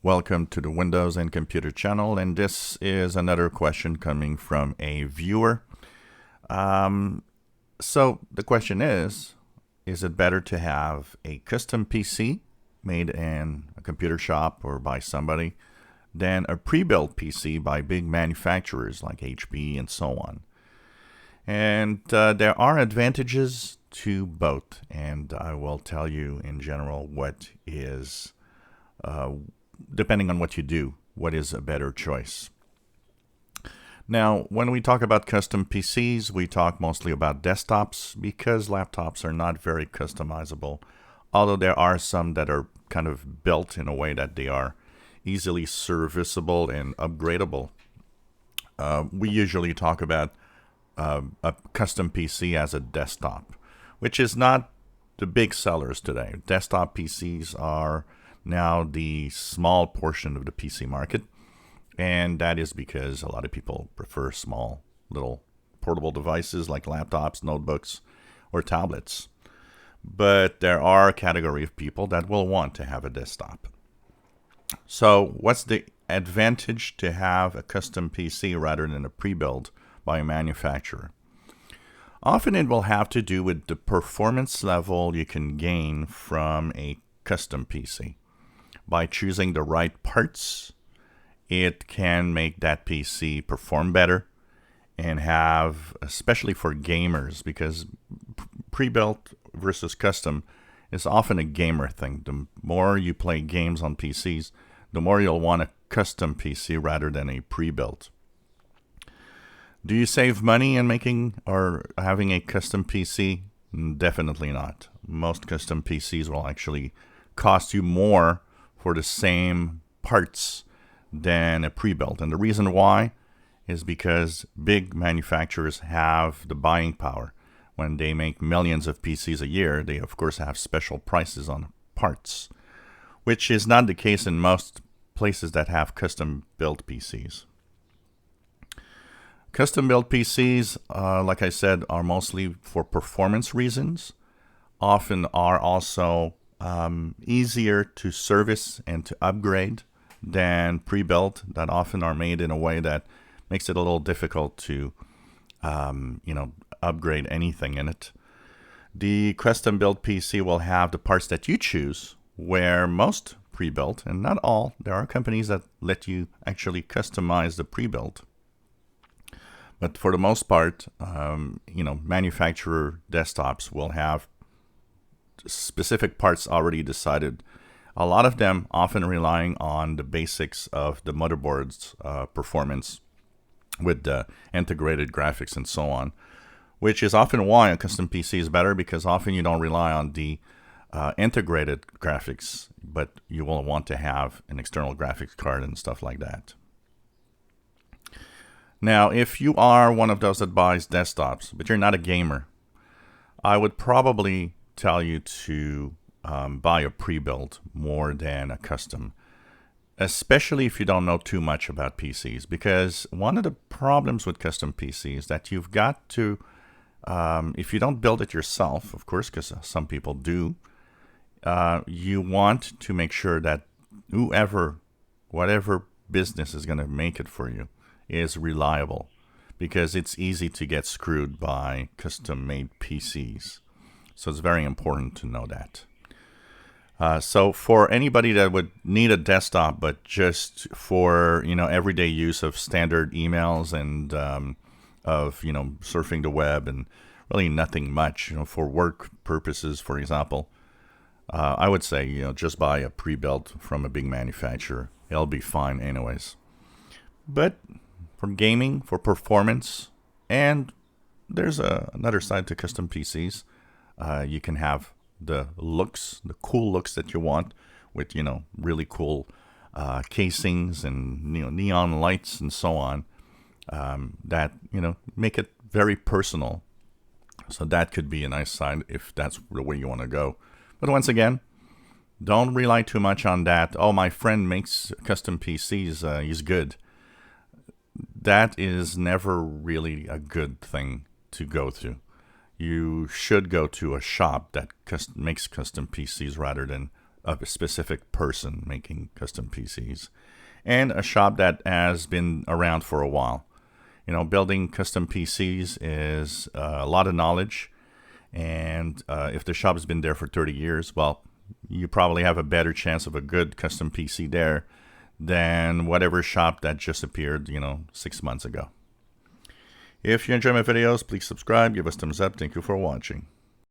Welcome to the Windows and Computer channel, and this is another question coming from a viewer. So the question is it better to have a custom PC made in a computer shop or by somebody than a pre-built PC by big manufacturers like HP and so on? And there are advantages to both, and I will tell you in general what is, depending on what you do, what is a better choice. Now, when we talk about custom PCs, we talk mostly about desktops because laptops are not very customizable, although there are some that are kind of built in a way that they are easily serviceable and upgradable. We usually talk about a custom PC as a desktop, which is not the big sellers today. Desktop PCs are now the small portion of the PC market, and that is because a lot of people prefer small little portable devices like laptops, notebooks, or tablets. But there are a category of people that will want to have a desktop. So what's the advantage to have a custom PC rather than a pre-built by a manufacturer? Often it will have to do with the performance level you can gain from a custom PC. By choosing the right parts, it can make that PC perform better and have, especially for gamers, because pre-built versus custom is often a gamer thing. The more you play games on PCs, the more you'll want a custom PC rather than a pre-built. Do you save money in making or having a custom PC? Definitely not. Most custom PCs will actually cost you more for the same parts than a pre-built. And the reason why is because big manufacturers have the buying power. When they make millions of PCs a year, they of course have special prices on parts, which is not the case in most places that have custom built PCs. Custom built PCs, like I said, are mostly for performance reasons, often are also easier to service and to upgrade than pre-built, that often are made in a way that makes it a little difficult to upgrade anything in it. The custom built PC will have the parts that you choose, where most pre-built, and not all, there are companies that let you actually customize the pre-built. But for the most part, manufacturer desktops will have specific parts already decided. A lot of them often relying on the basics of the motherboard's performance with the integrated graphics and so on, which is often why a custom PC is better, because often you don't rely on the integrated graphics, but you will want to have an external graphics card and stuff like that. Now, if you are one of those that buys desktops, but you're not a gamer, I would probably tell you to buy a pre-built more than a custom, especially if you don't know too much about PCs, because one of the problems with custom PCs is that you've got to, if you don't build it yourself, of course, because some people do, you want to make sure that whatever business is going to make it for you is reliable, because it's easy to get screwed by custom-made PCs. So it's very important to know that. So for anybody that would need a desktop, but just for everyday use of standard emails and of surfing the web and really nothing much, for work purposes, for example, I would say just buy a pre-built from a big manufacturer. It'll be fine anyways. But for gaming, for performance, and there's another side to custom PCs. You can have the cool looks that you want with, really cool casings and neon lights and so on, that, make it very personal. So that could be a nice side if that's the way you want to go. But once again, don't rely too much on that. Oh, my friend makes custom PCs, he's good. That is never really a good thing to go through. You should go to a shop that makes custom PCs rather than a specific person making custom PCs, and a shop that has been around for a while. You know, building custom PCs is a lot of knowledge, and if the shop has been there for 30 years, well, you probably have a better chance of a good custom PC there than whatever shop that just appeared, 6 months ago. If you enjoy my videos, please subscribe, give us thumbs up. Thank you for watching.